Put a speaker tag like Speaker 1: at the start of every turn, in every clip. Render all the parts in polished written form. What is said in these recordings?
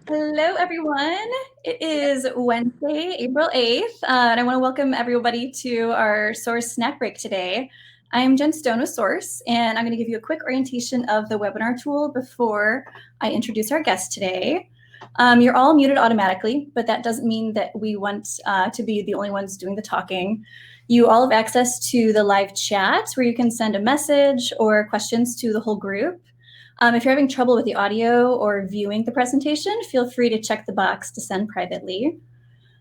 Speaker 1: Hello, everyone. It is Wednesday, April 8th, and I want to welcome everybody to our Source Snack Break today. I'm Jen Stone with Source, and I'm going to give you a quick orientation of the webinar tool before I introduce our guest today. You're all muted automatically, but that doesn't mean that we want to be the only ones doing the talking. You all have access to the live chat where you can send a message or questions to the whole group. If you're having trouble with the audio or viewing the presentation, feel free to check the box to send privately.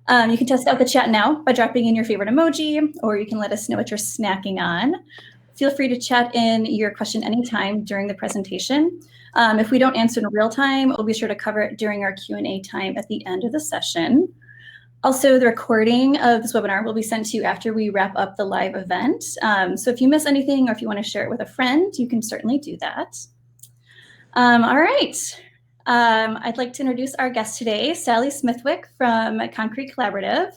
Speaker 1: You can test out the chat now by dropping in your favorite emoji, or you can let us know what you're snacking on. Feel free to chat in your question anytime during the presentation. If we don't answer in real time, we'll be sure to cover it during our Q&A time at the end of the session. Also, the recording of this webinar will be sent to you after we wrap up the live event. So if you miss anything or if you want to share it with a friend, you can certainly do that. All right. I'd like to introduce our guest today, Sally Smithwick from Concrete Collaborative.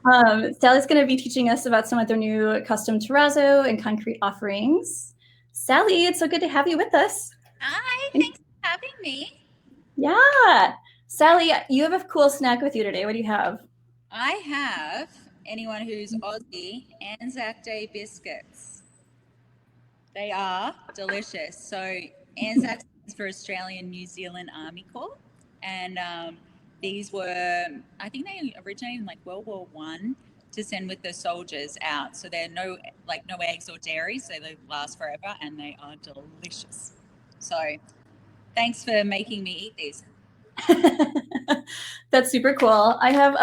Speaker 1: Sally's going to be teaching us about some of their new custom terrazzo and concrete offerings. Sally, it's so good to have you with us.
Speaker 2: Hi, thanks for having me.
Speaker 1: Yeah. Sally, you have a cool snack with you today. What do you have?
Speaker 2: I have, anyone who's Aussie, Anzac Day biscuits. They are delicious. So Anzac is for Australian New Zealand Army Corps. And these were, I think they originated in like World War I to send with the soldiers out. So they're no eggs or dairy, so they last forever and they are delicious. So thanks for making me eat these.
Speaker 1: That's super cool. I have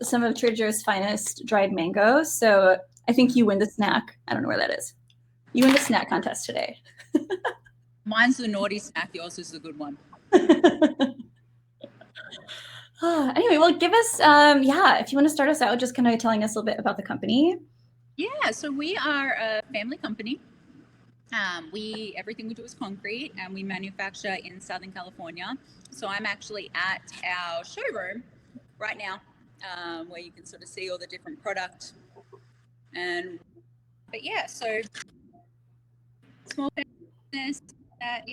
Speaker 1: some of Trader Joe's finest dried mangoes, so I think you win the snack. I don't know where that is. You win the snack contest today.
Speaker 2: Mine's the naughty snack. Yours is the good one.
Speaker 1: Anyway, well, give us, if you want to start us out, just kind of telling us a little bit about the company.
Speaker 2: Yeah, so we are a family company. Everything we do is concrete, and we manufacture in Southern California. So I'm actually at our showroom right now, where you can sort of see all the different product. But yeah, so small business that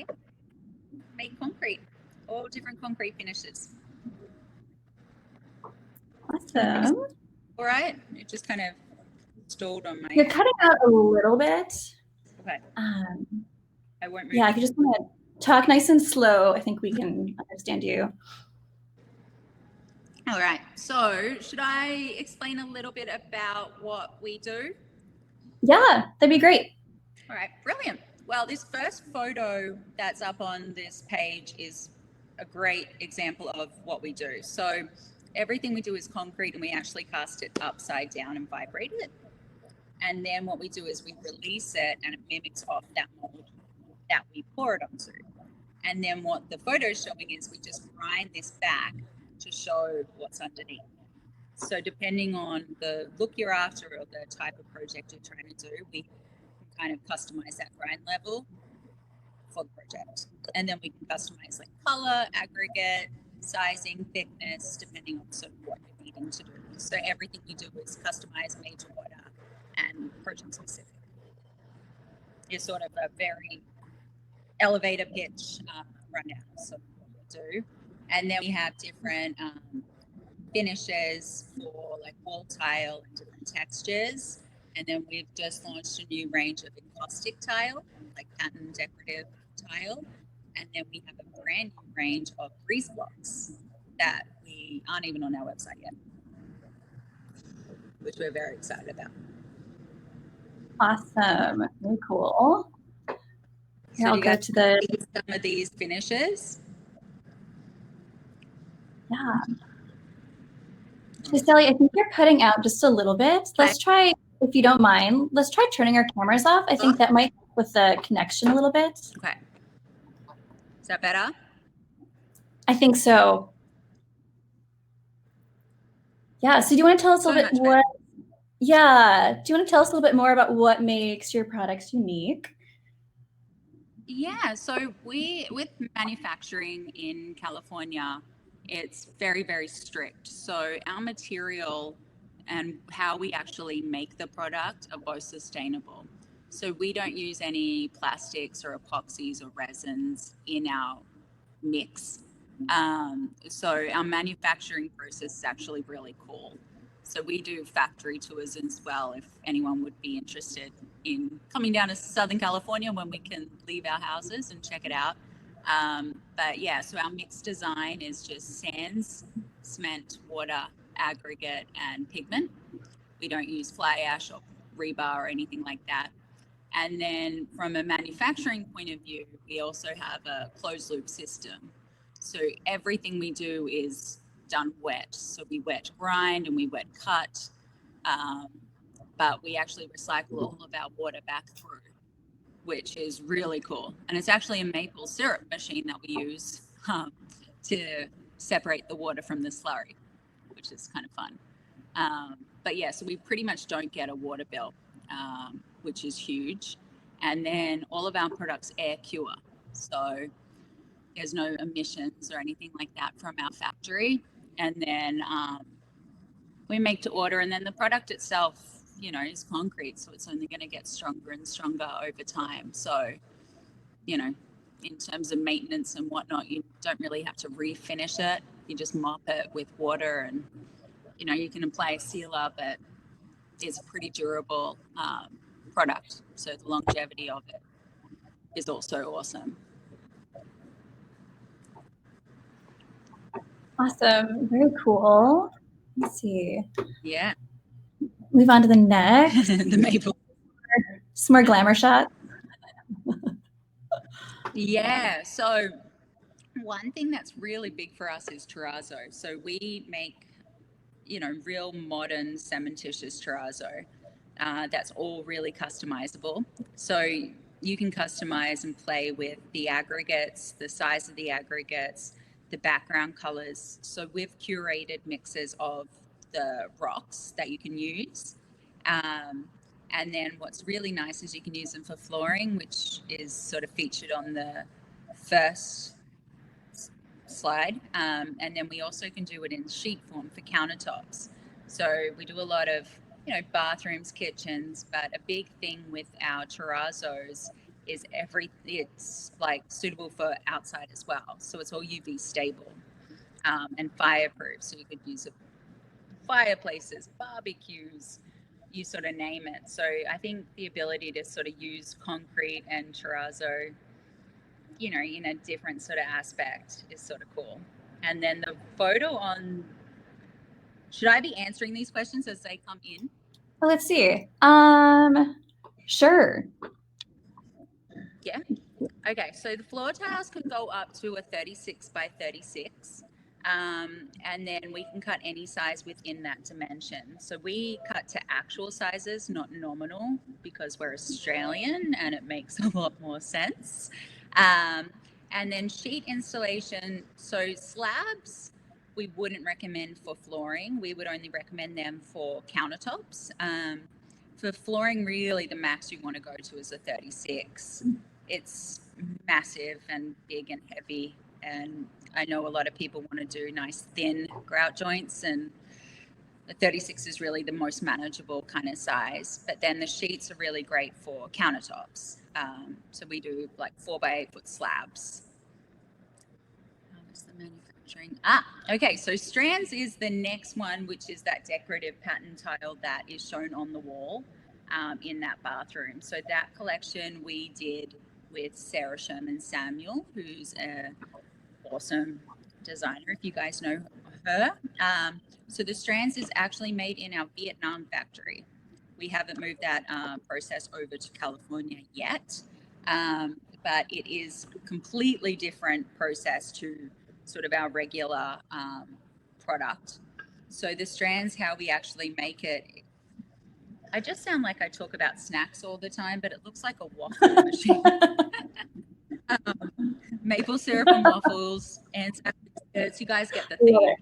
Speaker 2: make concrete, all different concrete finishes.
Speaker 1: Awesome.
Speaker 2: All right, it just kind of stalled on my.
Speaker 1: You're cutting out a little bit.
Speaker 2: Okay. I won't move.
Speaker 1: Yeah, if you just want to talk nice and slow, I think we can understand you.
Speaker 2: All right. So should I explain a little bit about what we do?
Speaker 1: Yeah, that'd be great.
Speaker 2: All right. Brilliant. Well, this first photo that's up on this page is a great example of what we do. So everything we do is concrete, and we actually cast it upside down and vibrate it. And then what we do is we release it, and it mimics off that mold that we pour it onto. And then what the photo is showing is we just grind this back to show what's underneath. So depending on the look you're after or the type of project you're trying to do, we can kind of customize that grind level for the project. And then we can customize like color, aggregate, sizing, thickness, depending on sort of what you're needing to do. So everything you do is customized, made to order, and project specific. It's sort of a very elevator pitch rundown of what we do. And then we have different finishes for like wall tile and different textures. And then we've just launched a new range of encaustic tile, like pattern decorative tile. And then we have a brand new range of grease blocks that we aren't even on our website yet, which we're very excited about.
Speaker 1: Awesome. Very cool. Here, so I'll go to
Speaker 2: some of these finishes.
Speaker 1: Yeah. So Sally, I think you're cutting out just a little bit. Let's try, if you don't mind, let's try turning our cameras off. I think that might help with the connection a little bit.
Speaker 2: Okay. Is that better?
Speaker 1: I think so. Yeah. So do you want to tell us a little bit what? Yeah. Do you want to tell us a little bit more about what makes your products unique?
Speaker 2: Yeah. So with manufacturing in California, it's very, very strict. So our material and how we actually make the product are both sustainable. So we don't use any plastics or epoxies or resins in our mix. So our manufacturing process is actually really cool. So we do factory tours as well if anyone would be interested in coming down to Southern California when we can leave our houses and check it out. But yeah, so our mixed design is just sands, cement, water, aggregate, and pigment. We don't use fly ash or rebar or anything like that. And then from a manufacturing point of view, we also have a closed loop system. So everything we do is done wet. So we wet grind and we wet cut, um, but we actually recycle all of our water back through, which is really cool. And it's actually a maple syrup machine that we use to separate the water from the slurry, which is kind of fun. But yeah, so we pretty much don't get a water bill, which is huge. And then all of our products air cure. So there's no emissions or anything like that from our factory. And then we make to order, and then the product itself, you know, is concrete. So it's only going to get stronger and stronger over time. So, you know, in terms of maintenance and whatnot, you don't really have to refinish it. You just mop it with water, and you know, you can apply a sealer, but it's a pretty durable product. So the longevity of it is also awesome.
Speaker 1: Awesome. Very cool. Let's see.
Speaker 2: Yeah.
Speaker 1: Move on to the next.
Speaker 2: The maple.
Speaker 1: Some more glamour shots.
Speaker 2: Yeah. So one thing that's really big for us is terrazzo. So we make, you know, real modern cementitious terrazzo. That's all really customizable. So you can customize and play with the aggregates, the size of the aggregates, the background colors. So we've curated mixes of the rocks that you can use. And then what's really nice is you can use them for flooring, which is sort of featured on the first slide. And then we also can do it in sheet form for countertops. So we do a lot of, you know, bathrooms, kitchens, but a big thing with our terrazzos is it's like suitable for outside as well. So it's all UV stable and fireproof. So you could use it fireplaces, barbecues, you sort of name it. So I think the ability to sort of use concrete and terrazzo, you know, in a different sort of aspect is sort of cool. And then the photo on, should I be answering these questions as they come in?
Speaker 1: Well, let's see. Sure.
Speaker 2: Yeah. Okay. So the floor tiles can go up to a 36 by 36. And then we can cut any size within that dimension. So we cut to actual sizes, not nominal, because we're Australian and it makes a lot more sense. And then sheet installation. So slabs, we wouldn't recommend for flooring. We would only recommend them for countertops. For flooring, really the max you want to go to is a 36. It's massive and big and heavy. And I know a lot of people want to do nice thin grout joints, and the 36 is really the most manageable kind of size. But then the sheets are really great for countertops. So we do like 4x8 foot slabs. How is the manufacturing? Okay. So strands is the next one, which is that decorative pattern tile that is shown on the wall in that bathroom. So that collection we did with Sarah Sherman Samuel, who's a awesome designer, if you guys know her. So the strands is actually made in our Vietnam factory. We haven't moved that process over to California yet, but it is completely different process to sort of our regular product. So the strands, how we actually make it, I just sound like I talk about snacks all the time, but it looks like a waffle machine. Maple syrup and waffles and you guys get the thing.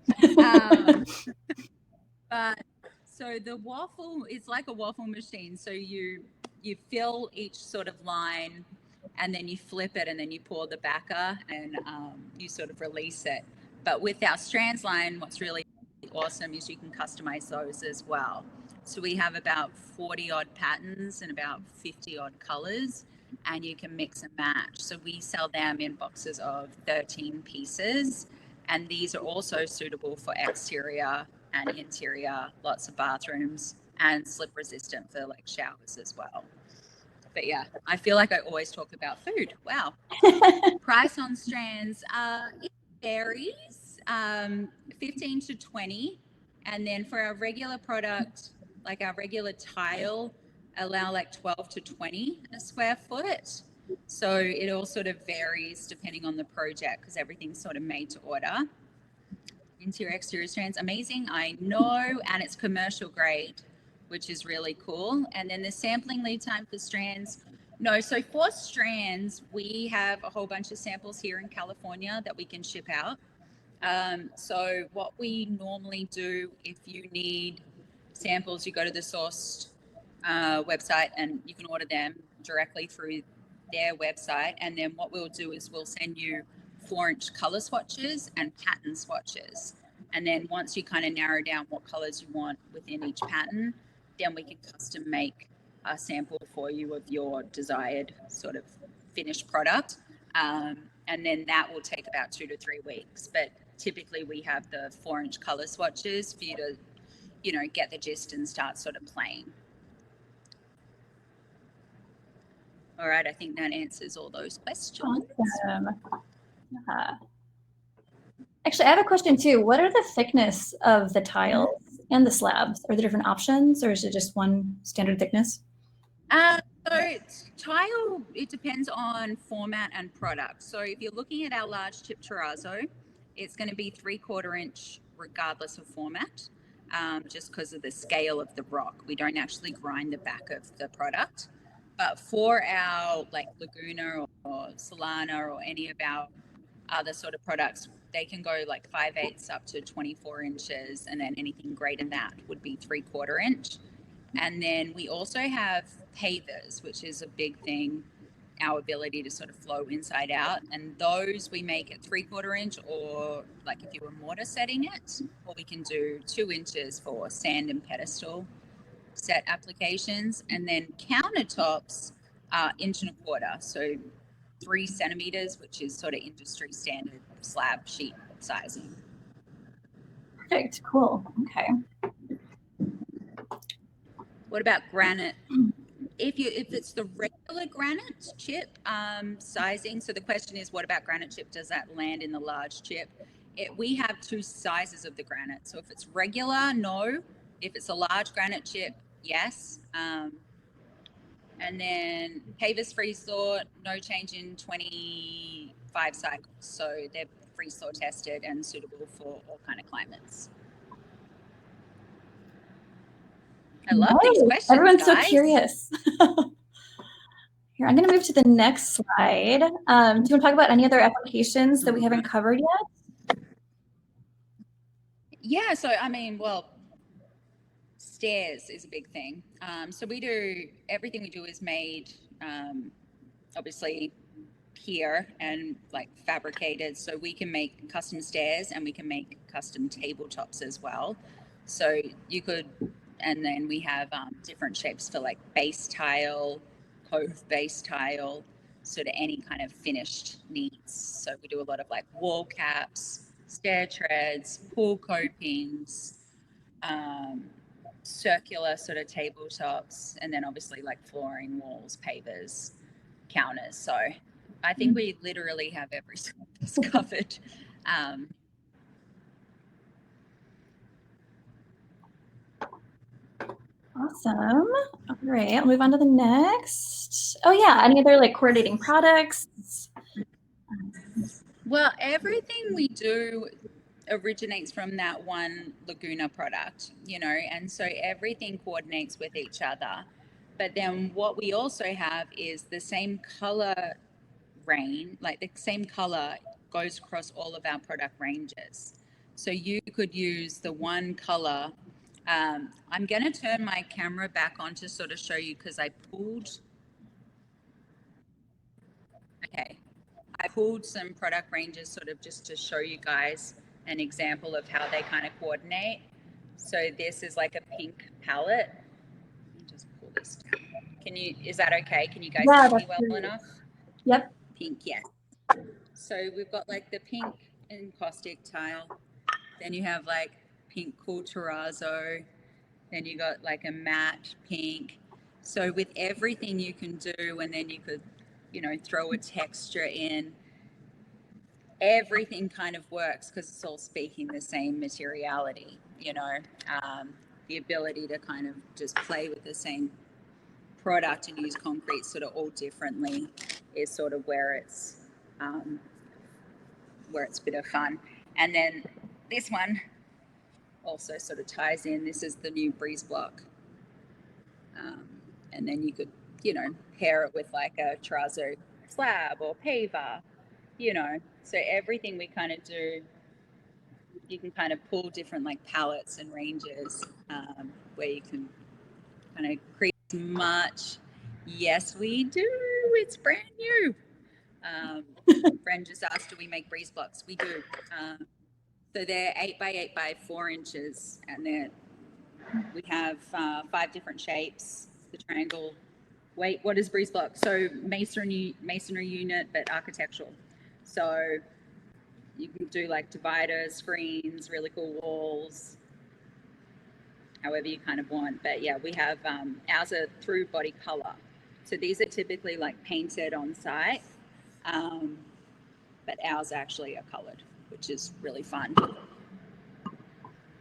Speaker 2: But so the waffle is like a waffle machine. So you fill each sort of line, and then you flip it, and then you pour the backer, and you sort of release it. But with our strands line, what's really awesome is you can customize those as well. So we have about 40 odd patterns and about 50 odd colors, and you can mix and match. So we sell them in boxes of 13 pieces. And these are also suitable for exterior and interior, lots of bathrooms, and slip resistant for like showers as well. But yeah, I feel like I always talk about food. Wow. Price on strands, it varies, 15 to 20. And then for our regular product, like our regular tile, allow like 12 to 20 a square foot. So it all sort of varies depending on the project because everything's sort of made to order. Interior exterior strands, amazing, I know, and it's commercial grade, which is really cool. And then the sampling lead time for strands, no, so for strands, we have a whole bunch of samples here in California that we can ship out. So what we normally do, if you need samples, you go to the Sourced website and you can order them directly through their website. And then what we'll do is we'll send you 4-inch color swatches and pattern swatches. And then once you kind of narrow down what colors you want within each pattern, then we can custom make a sample for you of your desired sort of finished product. And then that will take about 2 to 3 weeks. But typically we have the 4-inch color swatches for you to, you know, get the gist and start sort of playing. All right, I think that answers all those questions.
Speaker 1: Awesome. Actually, I have a question too. What are the thickness of the tiles and the slabs? Are there different options, or is it just one standard thickness?
Speaker 2: So tile, it depends on format and product. So if you're looking at our large chip terrazzo, it's going to be 3/4 inch regardless of format, just because of the scale of the rock. We don't actually grind the back of the product. But for our like Laguna or Solana or any of our other sort of products, they can go like 5/8 up to 24 inches, and then anything greater than that would be 3/4 inch. And then we also have pavers, which is a big thing, our ability to sort of flow inside out. And those we make at 3/4 inch, or like if you were mortar setting it, or we can do 2 inches for sand and pedestal set applications. And then countertops are 1.25 inches, so 3 centimeters, which is sort of industry standard slab sheet sizing.
Speaker 1: Perfect. Cool. Okay.
Speaker 2: What about granite? If it's the regular granite chip sizing, so the question is, what about granite chip? Does that land in the large chip? We have 2 sizes of the granite. So if it's regular, no. If it's a large granite chip, yes. And then pavers freeze thaw, no change in 25 cycles. So they're freeze thaw tested and suitable for all kind of climates. I love these questions.
Speaker 1: Everyone's
Speaker 2: guys.
Speaker 1: so curious. Here, I'm going to move to the next slide. Do you want to talk about any other applications that we haven't covered yet?
Speaker 2: Yeah, so I mean, well, stairs is a big thing. So we do, everything we do is made, obviously here and like fabricated. So we can make custom stairs and we can make custom tabletops as well. So you could, and then we have different shapes for like base tile, cove base tile, sort of any kind of finished needs. So we do a lot of like wall caps, stair treads, pool copings, circular sort of tabletops, and then obviously like flooring, walls, pavers, counters. So I think we literally have every surface covered.
Speaker 1: Awesome. All right, I'll move on to the next. Oh yeah, any other like coordinating products?
Speaker 2: Well, everything we do originates from that one Laguna product, you know, and so everything coordinates with each other. But then what we also have is the same color range, like the same color goes across all of our product ranges. So you could use the one color. I'm going to turn my camera back on to sort of show you, because I pulled some product ranges sort of just to show you guys an example of how they kind of coordinate. So this is like a pink palette. Let me just pull this down. Is that okay? Can you guys see me well enough?
Speaker 1: Yep.
Speaker 2: Pink, yes. So we've got like the pink encaustic tile. Then you have like pink cool terrazzo. Then you got like a matte pink. So with everything you can do, and then you could, you know, throw a texture in. Everything kind of works because it's all speaking the same materiality, you know. The ability to kind of just play with the same product and use concrete sort of all differently is sort of where it's a bit of fun. And then this one also sort of ties in. This is the new breeze block, and then you could, you know, pair it with like a terrazzo slab or paver, you know. So everything we kind of do, you can kind of pull different like palettes and ranges, where you can kind of create as much. Yes, we do. It's brand new. Friend just asked, do we make breeze blocks? We do. So they're 8 by 8 by 4 inches, and we have 5 different shapes. The triangle. Wait, what is breeze block? So masonry unit, but architectural. So you can do like dividers, screens, really cool walls, however you kind of want. But yeah, we have ours are through body color. So these are typically like painted on site, but ours actually are colored, which is really fun.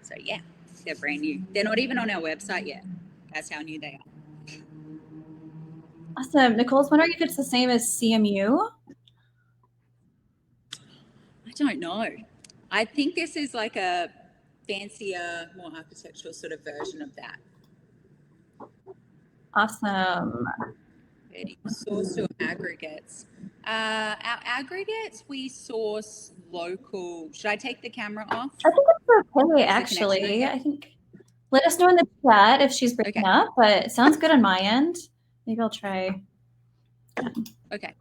Speaker 2: So yeah, they're brand new. They're not even on our website yet. That's how new they are.
Speaker 1: Awesome. Nicole's wondering if it's the same as CMU.
Speaker 2: I don't know. I think this is like a fancier, more architectural sort of version of that.
Speaker 1: Awesome.
Speaker 2: Source your aggregates. Our aggregates, we source local. Should I take the camera off?
Speaker 1: I think it's okay, actually. I think. Let us know in the chat if she's breaking up, but it sounds good on my end. Maybe I'll try.
Speaker 2: Okay.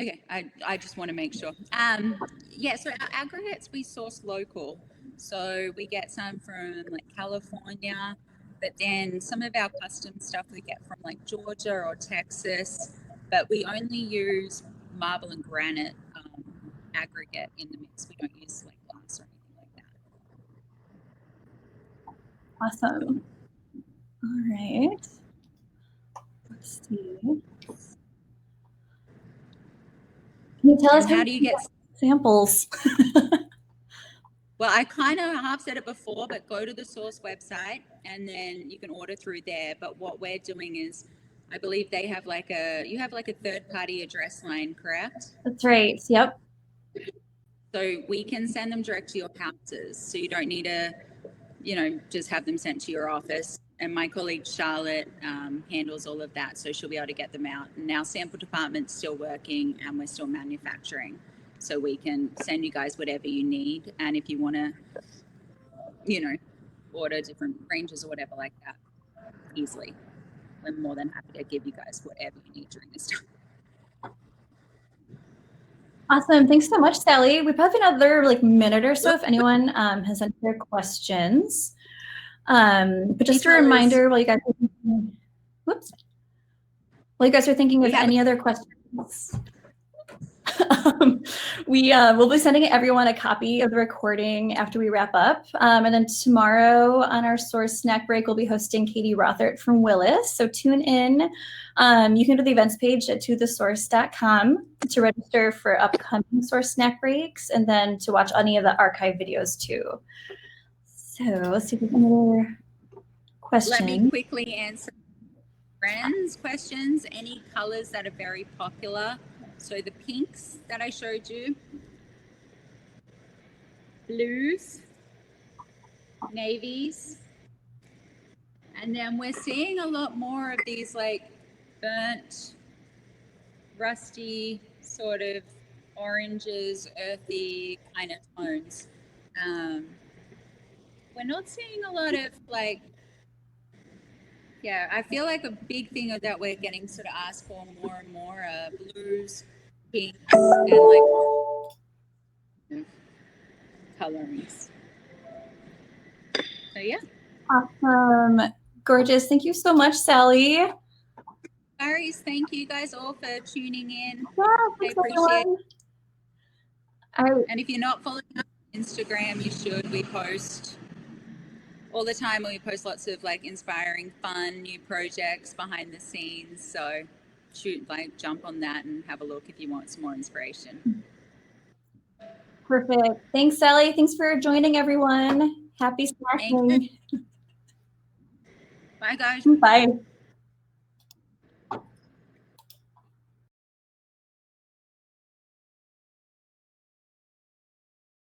Speaker 2: Okay, I just want to make sure. Yeah, so our aggregates we source local. So we get some from like California, but then some of our custom stuff we get from like Georgia or Texas, but we only use marble and granite aggregate in the mix. We don't use like glass or anything like that.
Speaker 1: Awesome. All right. Let's see. Can you tell us
Speaker 2: how do you get
Speaker 1: samples?
Speaker 2: Well, I kind of half said it before, but go to the source website and then you can order through there. But what we're doing is, I believe they have like you have like a third-party address line, correct?
Speaker 1: That's right. Yep.
Speaker 2: So we can send them direct to your houses. So you don't need to, you know, just have them sent to your office. And my colleague Charlotte handles all of that. So she'll be able to get them out. And our sample department's still working and we're still manufacturing. So we can send you guys whatever you need. And if you want to, you know, order different ranges or whatever like that, easily, we're more than happy to give you guys whatever you need during this time.
Speaker 1: Awesome. Thanks so much, Sally. We probably have another like minute or so if anyone has any other questions. But just a reminder, while you guys are thinking, while you guys are thinking of any other questions, we will be sending everyone a copy of the recording after we wrap up. And then tomorrow on our Source Snack Break, we'll be hosting Katie Rothert from Willis. So tune in. You can go to the events page at tothesource.com to register for upcoming Source Snack Breaks and then to watch any of the archive videos too. So let's see if we have another question.
Speaker 2: Let me quickly answer friends' questions. Any colors that are very popular? So the pinks that I showed you, blues, navies, and then we're seeing a lot more of these like burnt, rusty sort of oranges, earthy kind of tones. We're not seeing a lot of like, yeah, I feel like a big thing that we're getting sort of asked for more and more are blues, pinks, and like colorings. So yeah.
Speaker 1: Awesome. Gorgeous. Thank you so much, Sally.
Speaker 2: Aries, thank you guys all for tuning in.
Speaker 1: Yeah,
Speaker 2: I appreciate it. And if you're not following us on Instagram, you should. We post all the time, and we post lots of like inspiring, fun, new projects behind the scenes. So jump on that and have a look if you want some more inspiration.
Speaker 1: Perfect. Thanks, Sally. Thanks for joining, everyone. Happy snacking.
Speaker 2: Bye, guys.
Speaker 1: Bye.